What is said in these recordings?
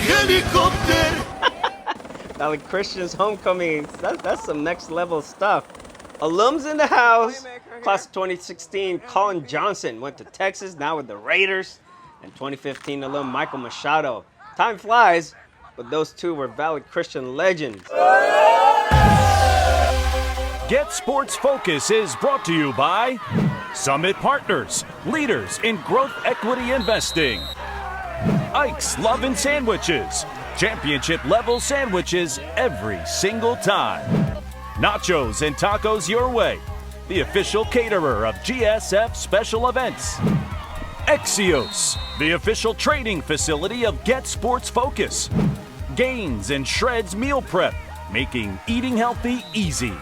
helicopter. Valley Christian's homecoming. That's some next level stuff. Alums in the house. Class of 2016, Colin Johnson went to Texas, now with the Raiders. And 2015 alum Michael Machado. Time flies, but those two were Valley Christian legends. Get Sports Focus is brought to you by Summit Partners, leaders in growth equity investing. Ike's Lovin' Sandwiches, championship level sandwiches every single time. Nachos and tacos your way, the official caterer of GSF special events. Exios, the official training facility of Get Sports Focus. Gains and Shreds Meal Prep, making eating healthy easy.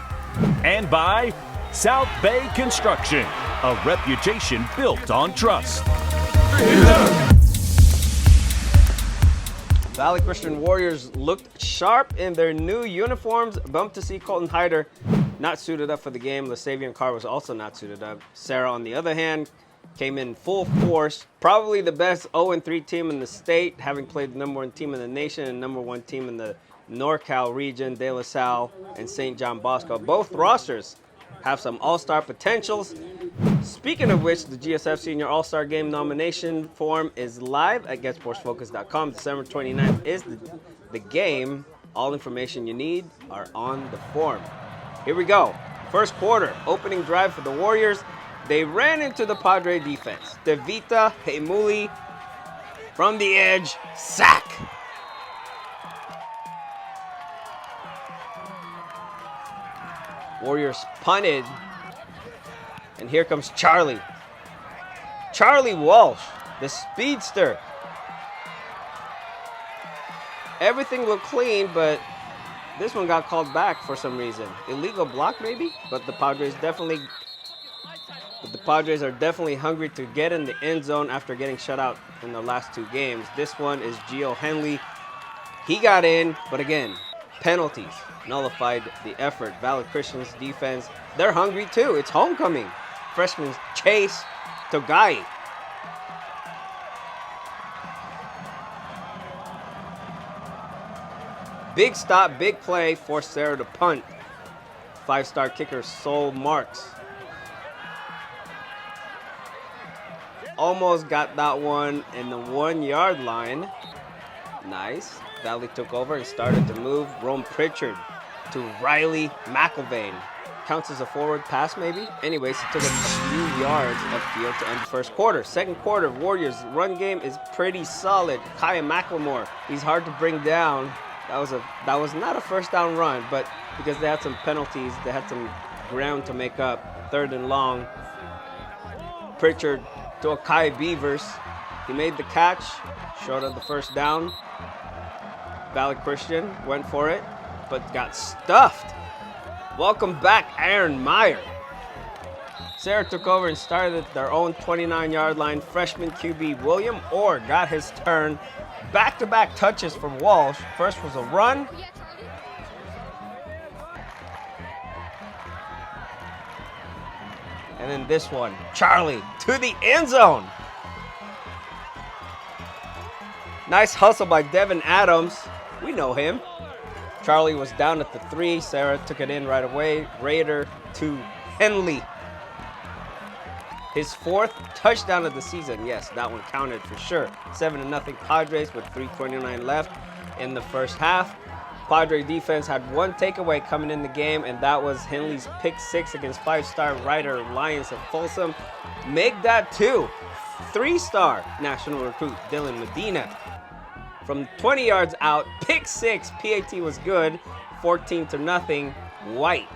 And by South Bay Construction, a reputation built on trust. Valley Christian Warriors looked sharp in their new uniforms. Bummed to see Colton Hyder not suited up for the game. LaSavian Carr was also not suited up. Serra, on the other hand, came in full force. Probably the best 0-3 team in the state, having played the #1 team in the nation and #1 team in the NorCal region, De La Salle and St. John Bosco. Both rosters have some all-star potentials. Speaking of which, the GSF Senior All-Star Game nomination form is live at GetSportsFocus.com. December 29th is the game. All information you need are on the form. Here we go. First quarter, opening drive for the Warriors. They ran into the Padre defense. DeVita Heimuli from the edge, sack. Warriors punted. And here comes Charlie. Charlie Walsh, the speedster. Everything looked clean, but this one got called back for some reason. Illegal block, maybe? But the Padres are definitely hungry to get in the end zone after getting shut out in the last two games. This one is Gio Henley. He got in, but again, penalties nullified the effort. Valley Christian's defense, they're hungry too. It's homecoming. Freshman Chase Togai. Big stop, big play, forced Serra to punt. Five-star kicker Sol Marks almost got that one in the 1-yard line. Nice. Valley took over and started to move. Rome Pritchard to Riley McIlvain. Counts as a forward pass, maybe? Anyways, he took a few yards upfield to end the first quarter. Second quarter, Warriors' run game is pretty solid. Kaya McLemore, he's hard to bring down. That was not a first down run, but because they had some penalties, they had some ground to make up. 3rd and long. Pritchard to Akai Beavers. He made the catch, short of the first down. Valley Christian went for it, but got stuffed. Welcome back, Aaron Meyer. Serra took over and started at their own 29-yard line. Freshman QB William Orr got his turn. Back-to-back touches from Walsh. First was a run. And then this one, Charlie to the end zone. Nice hustle by Devin Adams. We know him. Charlie was down at the 3. Serra took it in right away. Raider to Henley. His 4th touchdown of the season. Yes, that one counted for sure. 7-0 Padres with 3:29 left in the first half. Padre defense had one takeaway coming in the game, and that was Henley's pick 6 against 5-star Rider Lions of Folsom. Make that 2. 3-star national recruit Dylan Medina. From 20 yards out, pick 6. PAT was good. 14-0 White.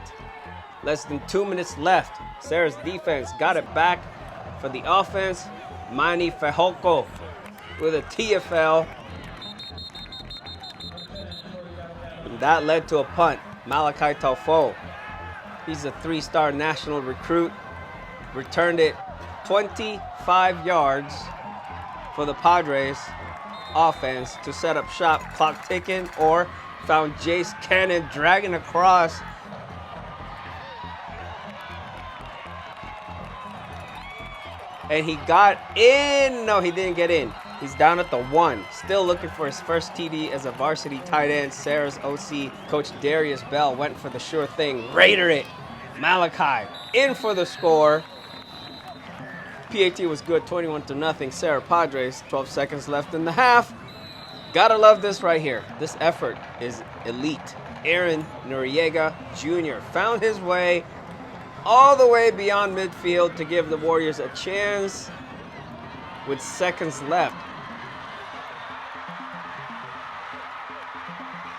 Less than 2 minutes left. Serra's defense got it back for the offense. Manny Fejolco with a TFL. And that led to a punt. Malachi Taufo. He's a 3-star national recruit. Returned it 25 yards for the Padres offense to set up shop. Clock ticking, or found Jace Cannon dragging across. And he got in. No, he didn't get in. He's down at the 1, still looking for his first TD as a varsity tight end. Serra's OC, Coach Darius Bell, went for the sure thing. Raider it. Malachi in for the score. PAT was good, 21-0. Serra Padres, 12 seconds left in the half. Gotta love this right here. This effort is elite. Aaron Noriega Jr. found his way all the way beyond midfield to give the Warriors a chance with seconds left.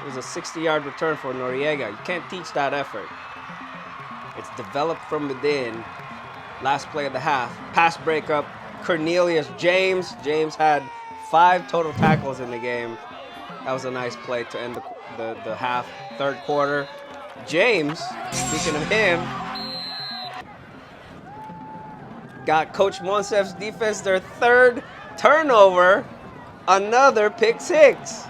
It was a 60-yard return for Noriega. You can't teach that effort. It's developed from within. Last play of the half. Pass breakup. Cornelius James. James had 5 total tackles in the game. That was a nice play to end the half, third quarter. James, speaking of him, got Coach Monsef's defense their 3rd turnover. Another pick 6.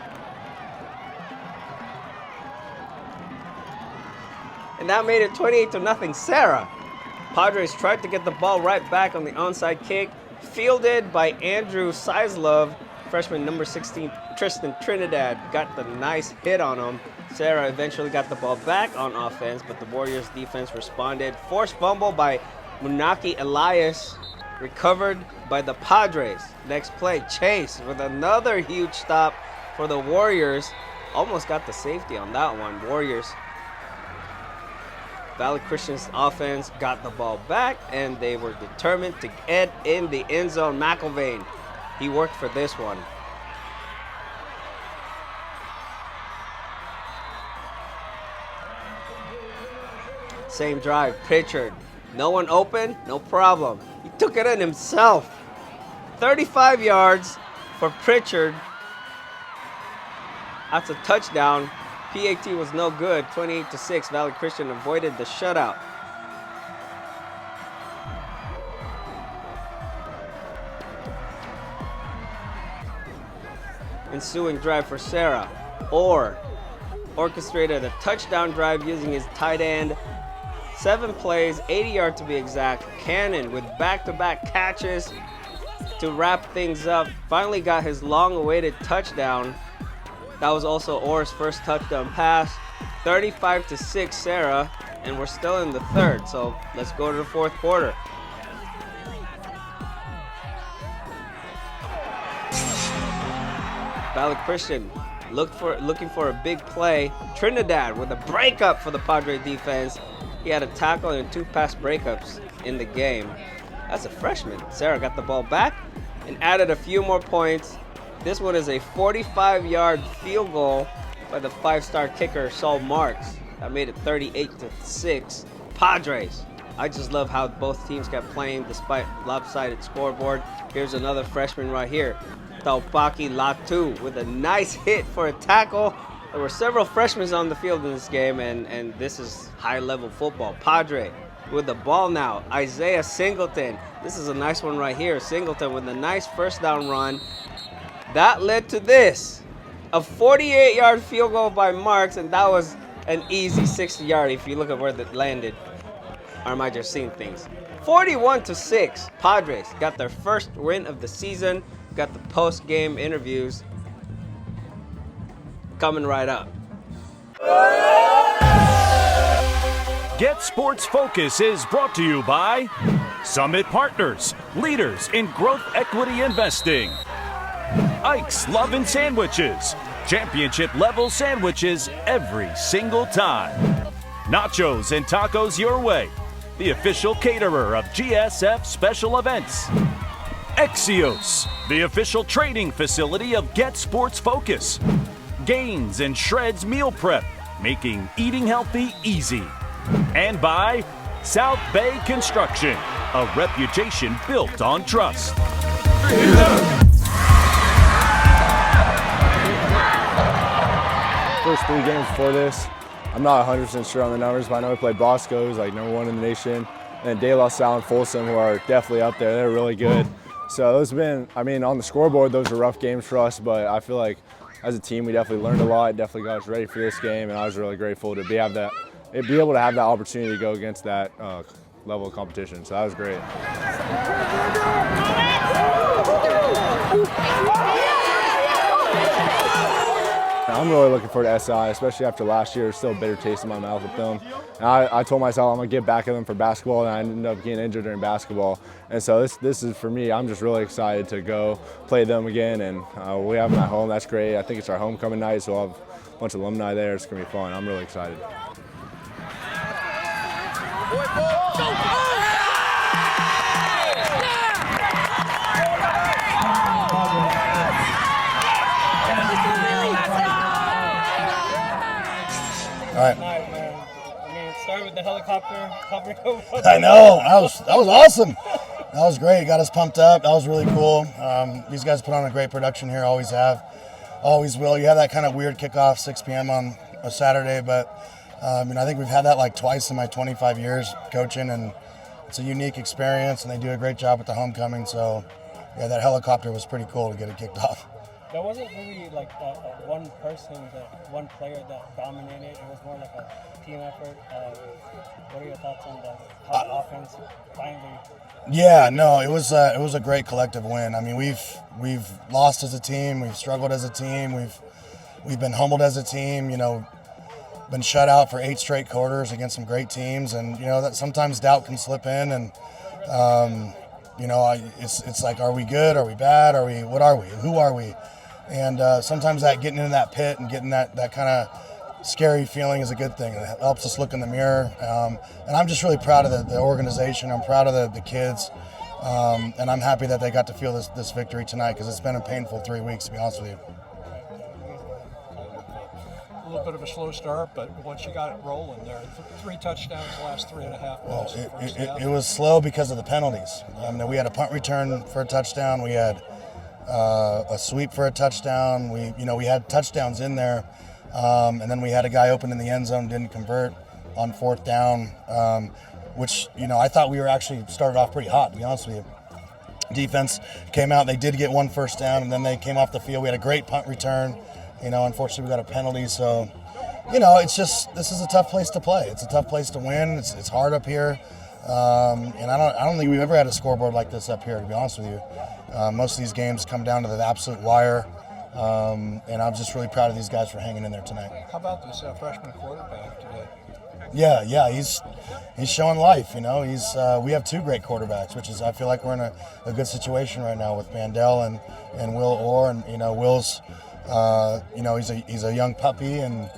And that made it 28-0 Serra. Padres tried to get the ball right back on the onside kick, fielded by Andrew Sizlove. Freshman number 16, Tristan Trinidad, got the nice hit on him. Serra eventually got the ball back on offense, but the Warriors defense responded. Forced fumble by Munaki Elias, recovered by the Padres. Next play, Chase with another huge stop for the Warriors. Almost got the safety on that one. Warriors. Valley Christian's offense got the ball back, and they were determined to get in the end zone. McIlvain, he worked for this one. Same drive, Pritchard. No one open, no problem. He took it in himself. 35 yards for Pritchard. That's a touchdown. PAT was no good. 28-6. Valley Christian avoided the shutout. Ensuing drive for Serra. Orchestrated a touchdown drive using his tight end. 7 plays, 80 yards to be exact. Cannon with back-to-back catches to wrap things up. Finally got his long-awaited touchdown. That was also Orr's first touchdown pass. 35-6 Serra, and we're still in the 3rd, so let's go to the 4th quarter. Valley Christian looking for a big play. Trinidad with a breakup for the Padre defense. He had a tackle and 2 pass breakups in the game. That's a freshman. Serra got the ball back and added a few more points. This one is a 45-yard field goal by the 5-star kicker, Saul Marks. That made it 38-6. Padres. I just love how both teams kept playing despite lopsided scoreboard. Here's another freshman right here, Taupaki Latu, with a nice hit for a tackle. There were several freshmen on the field in this game, and this is high-level football. Padre with the ball now. Isaiah Singleton. This is a nice one right here. Singleton with a nice first down run. That led to this, a 48-yard field goal by Marks, and that was an easy 60-yard if you look at where that landed. Or am I just seeing things? 41-6, Padres got their first win of the season. Got the post-game interviews coming right up. GetSportsFocus is brought to you by Summit Partners, leaders in growth equity investing. Ike's Lovin' Sandwiches, championship-level sandwiches every single time. Nachos and tacos your way, the official caterer of GSF special events. Exios, the official training facility of GetSportsFocus. Gains and Shreds Meal Prep, making eating healthy easy. And by South Bay Construction, a reputation built on trust. First 3 games before this, I'm not 100% sure on the numbers, but I know we played Bosco, who's like #1 in the nation, and then De La Salle and Folsom, who are definitely up there. They're really good. So those have been, I mean, on the scoreboard, those were rough games for us, but I feel like as a team, we definitely learned a lot, definitely got us ready for this game, and I was really grateful to be able to have that opportunity to go against that level of competition. So that was great. I'm really looking forward to SI, especially after last year. There's still a bitter taste in my mouth with them. And I told myself I'm going to get back at them for basketball, and I ended up getting injured during basketball. And so this is, for me, I'm just really excited to go play them again. And we have them at home. That's great. I think it's our homecoming night, so we'll have a bunch of alumni there. It's going to be fun. I'm really excited. All right. I mean, start with the helicopter hovering over. I know. That was awesome. That was great. Got us pumped up. That was really cool. These guys put on a great production here. Always have. Always will. You have that kind of weird kickoff, 6 p.m. on a Saturday, but I think we've had that like twice in my 25 years coaching, and it's a unique experience, and they do a great job with the homecoming. So, yeah, that helicopter was pretty cool to get it kicked off. There wasn't really like one one player that dominated. It was more like a team effort. What are your thoughts on how the offense finally? Yeah, no, it was a great collective win. I mean, we've lost as a team, we've struggled as a team, we've been humbled as a team. Been shut out for 8 straight quarters against some great teams, and that sometimes doubt can slip in, and it's like, are we good? Are we bad? What are we? Who are we? And sometimes that getting into that pit and getting that kind of scary feeling is a good thing. It helps us look in the mirror. And I'm just really proud of the organization. I'm proud of the kids. And I'm happy that they got to feel this victory tonight, because it's been a painful 3 weeks, to be honest with you. A little bit of a slow start, but once you got it rolling there, 3 touchdowns the last 3.5 minutes. It was slow because of the penalties. We had a punt return for a touchdown. We had a sweep for a touchdown. We had touchdowns in there, and then we had a guy open in the end zone, didn't convert on 4th down, which I thought we were actually started off pretty hot, to be honest with you. Defense came out. They did get 1 first down, and then they came off the field. We had a great punt return. Unfortunately, we got a penalty. So, it's just, this is a tough place to play. It's a tough place to win. It's hard up here. And I don't think we've ever had a scoreboard like this up here, to be honest with you. Most of these games come down to the absolute wire. And I'm just really proud of these guys for hanging in there tonight. How about this freshman quarterback today? Yeah, he's showing life. We have 2 great quarterbacks, which is, I feel like we're in a good situation right now with Mandel and Will Orr. And Will's, he's a young puppy, and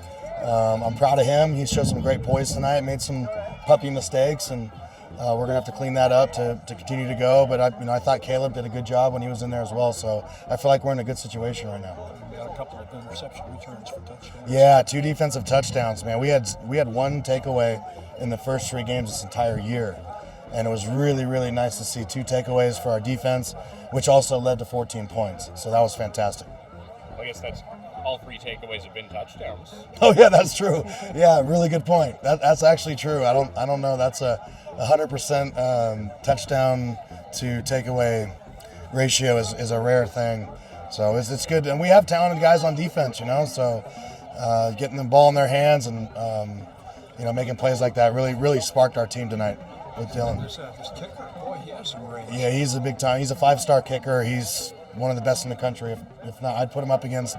I'm proud of him. He showed some great poise tonight, made some puppy mistakes, and we're gonna have to clean that up to continue to go. But I thought Caleb did a good job when he was in there as well. So I feel like we're in a good situation right now. We had a couple of interception returns for touchdowns. Yeah, 2 defensive touchdowns, man. We had 1 takeaway in the first 3 games this entire year, and it was really, really nice to see 2 takeaways for our defense, which also led to 14 points. So that was fantastic. I guess that's all 3 takeaways have been touchdowns. Oh yeah, that's true. Yeah, really good point. That's actually true. I don't know. That's a 100% touchdown to takeaway ratio is a rare thing. So it's good, and we have talented guys on defense. So getting the ball in their hands and making plays like that really sparked our team tonight with Dylan. This kicker, boy, he has some range. Yeah, he's a big time. He's a 5-star kicker. He's one of the best in the country. If not, I'd put him up against,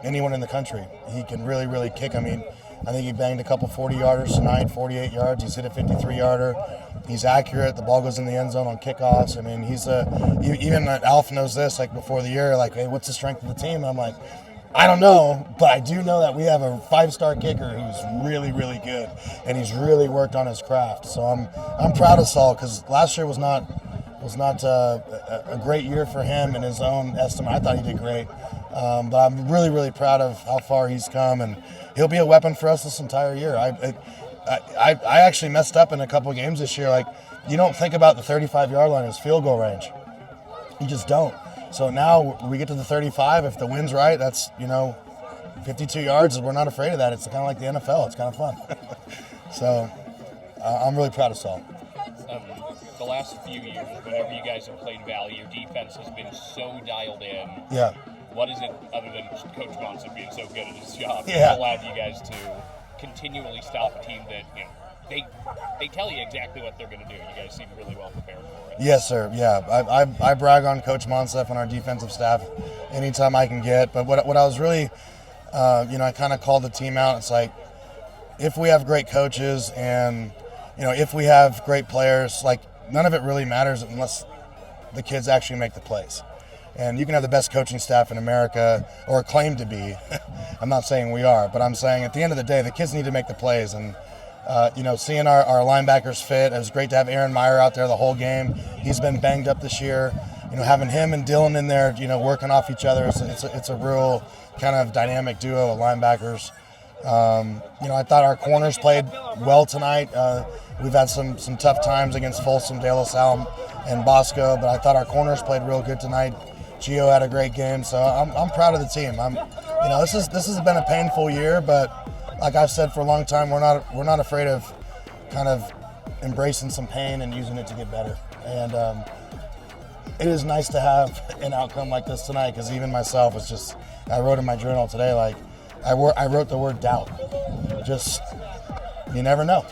anyone in the country. He can really, really kick. I mean, I think he banged a couple 40-yarders tonight, 48 yards. He's hit a 53-yarder. He's accurate. The ball goes in the end zone on kickoffs. I mean, even Alf knows this, like before the year, like, hey, what's the strength of the team? And I'm like, I don't know, but I do know that we have a 5-star kicker who's really, really good, and he's really worked on his craft. So I'm proud of Saul, because last year was not a great year for him in his own estimate. I thought he did great, but I'm really, really proud of how far he's come, and he'll be a weapon for us this entire year. I actually messed up in a couple of games this year. Like, you don't think about the 35-yard line as field goal range. You just don't. So now we get to the 35. If the wind's right, that's 52 yards. We're not afraid of that. It's kind of like the NFL. It's kind of fun. So I'm really proud of Saul. The last few years, whenever you guys have played Valley, your defense has been so dialed in. Yeah. What is it, other than Coach Monson being so good at his job, Yeah. that allowed you guys to continually stop a team that they tell you exactly what they're going to do. You guys seem really well prepared for it. Yes, sir. Yeah, I brag on Coach Monsef and our defensive staff anytime I can get. But what I was really, I kind of called the team out. It's like, if we have great coaches and, if we have great players, like, none of it really matters unless the kids actually make the plays. And you can have the best coaching staff in America, or claim to be. I'm not saying we are, but I'm saying at the end of the day, the kids need to make the plays. And, seeing our linebackers fit, it was great to have Aaron Meyer out there the whole game. He's been banged up this year. Having him and Dylan in there, working off each other, it's a real kind of dynamic duo of linebackers. I thought our corners played well tonight. We've had some tough times against Folsom, De La Salle, and Bosco, but I thought our corners played real good tonight. Gio had a great game, so I'm proud of the team. This has been a painful year, but like I've said for a long time, we're not afraid of kind of embracing some pain and using it to get better. And it is nice to have an outcome like this tonight, because even myself was just, I wrote in my journal today, like, I wrote the word doubt. Just, you never know.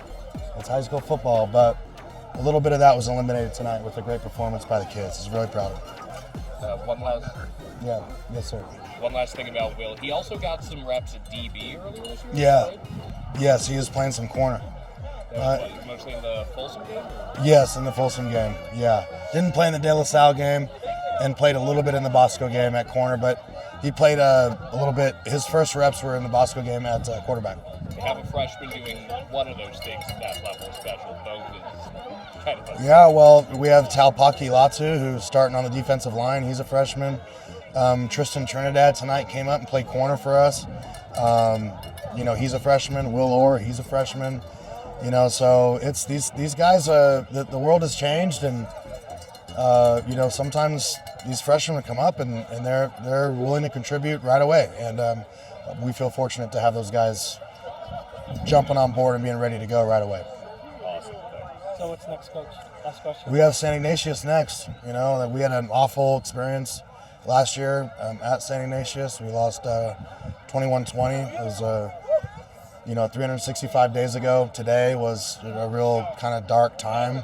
It's high school football, but a little bit of that was eliminated tonight with a great performance by the kids. I was really proud of it. Yes, sir. One last thing about Will. He also got some reps at DB earlier this year. Yeah. Right? Yes, he was playing some corner. Mostly in the Folsom game? Yes, in the Folsom game. Yeah. Didn't play in the De La Salle game, and played a little bit in the Bosco game at corner, but he played a little bit. His first reps were in the Bosco game at quarterback. To have a freshman doing one of those things at that level of special, both is kind of Yeah, well, we have Talpaki Latu, who's starting on the defensive line. He's a freshman. Tristan Trinidad tonight came up and played corner for us. He's a freshman. Will Orr, he's a freshman. So it's these guys. The world has changed, and sometimes these freshmen come up and they're willing to contribute right away. And we feel fortunate to have those guys jumping on board and being ready to go right away. awesome. So what's next, Coach? Last question. We have St. Ignatius next. We had an awful experience last year at St. Ignatius. We lost 21-20. It was 365 days ago. Today was a real kind of dark time.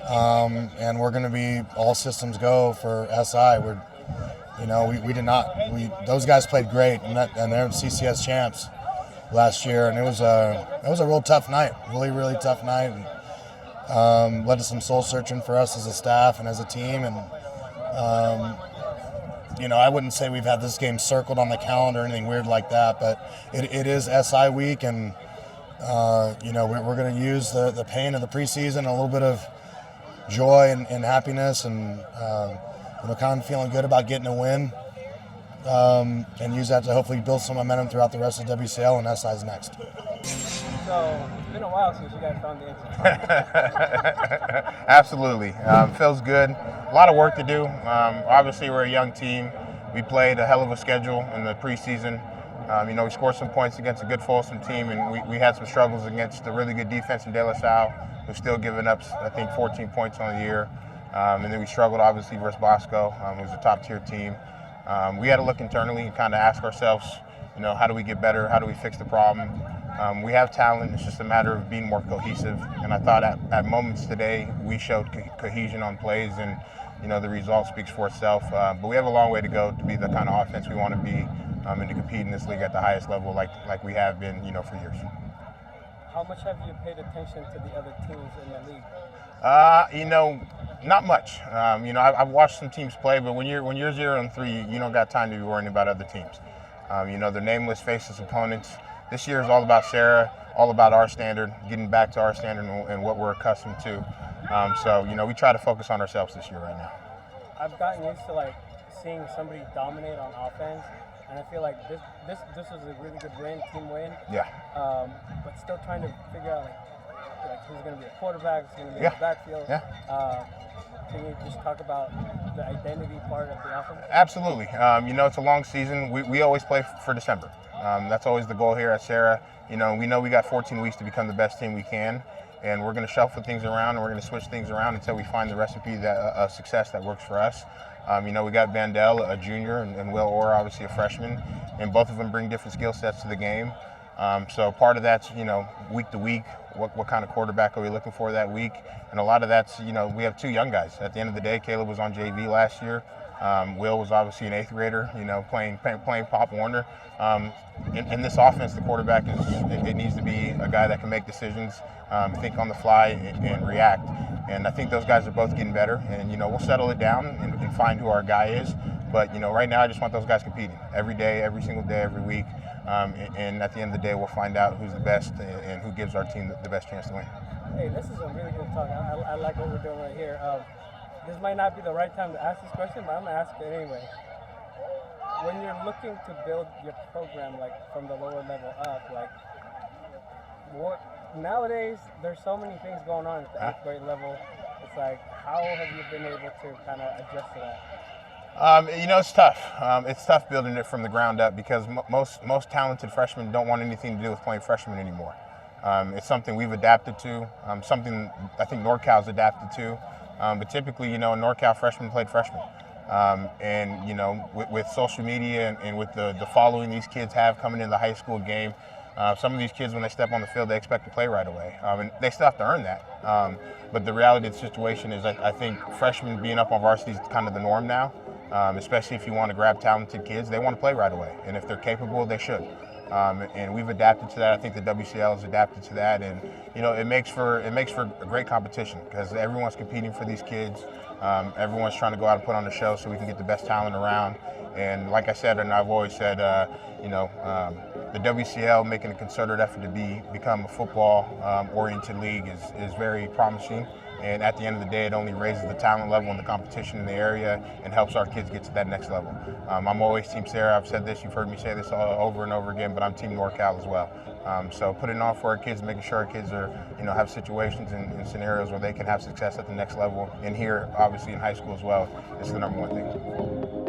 And we're going to be all systems go for SI. We did not. Those guys played great, and they're CCS champs last year. And it was a real tough night, really, really tough night. And led to some soul searching for us as a staff and as a team. And I wouldn't say we've had this game circled on the calendar or anything weird like that, but it is SI week, and we're going to use the pain of the preseason, a little bit of joy and happiness, and kind of feeling good about getting a win, and use that to hopefully build some momentum throughout the rest of WCAL, and SI's next. So it's been a while since you guys found the answer. Absolutely. Feels good. A lot of work to do. Obviously, we're a young team. We played a hell of a schedule in the preseason. We scored some points against a good Folsom team, and we had some struggles against a really good defense in De La Salle, who's still giving up, I think, 14 points on the year. And then we struggled, obviously, versus Bosco, who's a top-tier team. We had to look internally and kind of ask ourselves, how do we get better? How do we fix the problem? We have talent. It's just a matter of being more cohesive. And I thought at moments today we showed cohesion on plays, and the result speaks for itself. But we have a long way to go to be the kind of offense we want to be, and to compete in this league at the highest level like we have been, for years. How much have you paid attention to the other teams in the league? Not much. I've watched some teams play, but when you're 0-3, you don't got time to be worrying about other teams. They're nameless, faceless opponents. This year is all about Serra, all about our standard, getting back to our standard and what we're accustomed to. We try to focus on ourselves this year right now. I've gotten used to seeing somebody dominate on offense, and I feel like this was a really good team win. Yeah. But still trying to figure out who's going to be a quarterback, who's going to be in the backfield. Yeah. Can you just talk about the identity part of the offense? Absolutely. It's a long season. We always play for December. That's always the goal here at Serra. We know we got 14 weeks to become the best team we can, and we're going to shuffle things around, and we're going to switch things around until we find the recipe of success that works for us. We got Vandell, a junior, and Will Orr, obviously a freshman, and both of them bring different skill sets to the game. So part of that's, week to week, what kind of quarterback are we looking for that week? And a lot of that's, we have 2 young guys. At the end of the day, Caleb was on JV last year. Will was obviously an 8th grader, playing Pop Warner. In this offense, the quarterback it needs to be a guy that can make decisions, think on the fly, and react. And I think those guys are both getting better. And we'll settle it down and find who our guy is. But right now, I just want those guys competing every day, every single day, every week. And at the end of the day, we'll find out who's the best and who gives our team the best chance to win. Hey, this is a really good talk. I like what we're doing right here. This might not be the right time to ask this question, but I'm going to ask it anyway. When you're looking to build your program, like from the lower level up, like nowadays there's so many things going on at the 8th grade level. It's like, how have you been able to kind of adjust to that? It's tough. It's tough building it from the ground up because most talented freshmen don't want anything to do with playing freshmen anymore. It's something we've adapted to, something I think NorCal's adapted to. But typically, in NorCal, freshmen played freshmen. And, with social media and with the following these kids have coming into the high school game, some of these kids, when they step on the field, they expect to play right away. And they still have to earn that. But the reality of the situation is I think freshmen being up on varsity is kind of the norm now, especially if you want to grab talented kids. They want to play right away. And if they're capable, they should. And we've adapted to that. I think the WCAL has adapted to that, and it makes for a great competition because everyone's competing for these kids. Everyone's trying to go out and put on a show so we can get the best talent around. And like I said, and I've always said, the WCL making a concerted effort to become a football oriented league is very promising. And at the end of the day, it only raises the talent level and the competition in the area and helps our kids get to that next level. I'm always Team Serra. I've said this, you've heard me say this over and over again, but I'm Team NorCal as well. So putting it on for our kids, making sure our kids are, have situations and scenarios where they can have success at the next level. And here, obviously in high school as well, is the #1 thing.